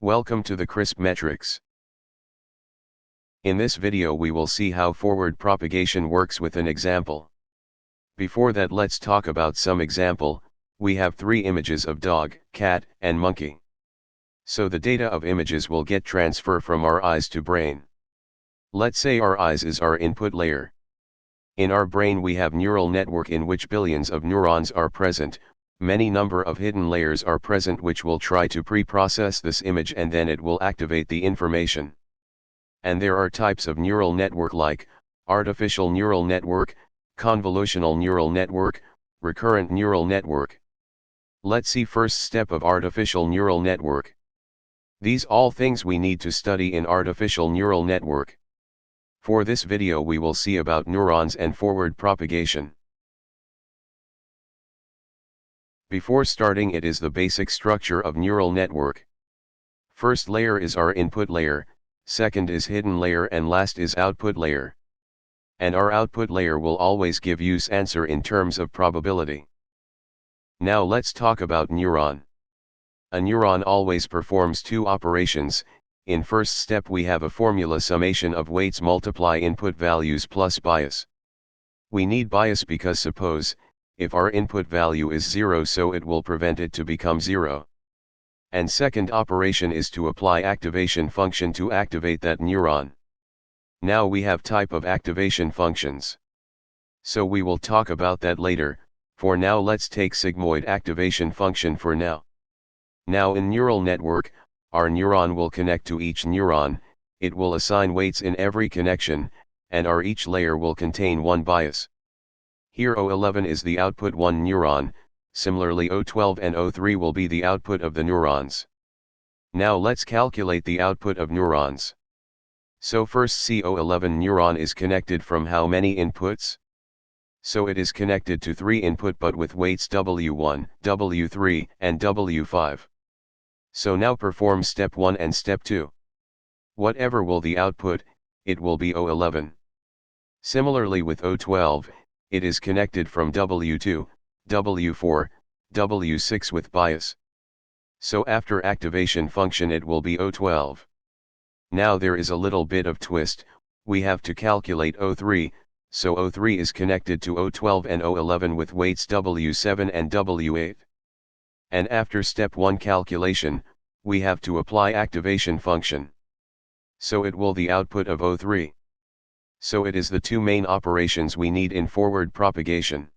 Welcome to the CrispMetrics. In this video we will see how forward propagation works with an example. Before that, let's talk about some example. We have 3 images of dog, cat, and monkey. So the data of images will get transfer from our eyes to brain. Let's say our eyes is our input layer. In our brain we have neural network in which billions of neurons are present. Many number of hidden layers are present which will try to pre-process this image and then it will activate the information. And there are types of neural network like artificial neural network, convolutional neural network, recurrent neural network. Let's see first step of artificial neural network. These all things we need to study in artificial neural network. For this video we will see about neurons and forward propagation. Before starting, it is the basic structure of neural network. First layer is our input layer, second is hidden layer and last is output layer. And our output layer will always give use answer in terms of probability. Now let's talk about neuron. A neuron always performs 2 operations. In first step we have a formula summation of weights multiply input values plus bias. We need bias because suppose, if our input value is 0, so it will prevent it to become 0. And second operation is to apply activation function to activate that neuron. Now we have type of activation functions. So we will talk about that later. For now let's take sigmoid activation function for now. Now in neural network, our neuron will connect to each neuron, it will assign weights in every connection, and our each layer will contain one bias. Here O11 is the output 1 neuron, similarly O12 and O3 will be the output of the neurons. Now let's calculate the output of neurons. So first CO11 neuron is connected from how many inputs? So it is connected to 3 input but with weights W1, W3, and W5. So now perform step 1 and step 2. Whatever will the output, it will be O11. Similarly with O12, it is connected from W2, W4, W6 with bias. So after activation function it will be O12. Now there is a little bit of twist, we have to calculate O3, so O3 is connected to O12 and O11 with weights W7 and W8. And after step 1 calculation, we have to apply activation function. So it will the output of O3. So it is the 2 main operations we need in forward propagation.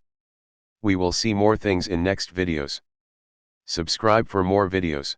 We will see more things in next videos. Subscribe for more videos.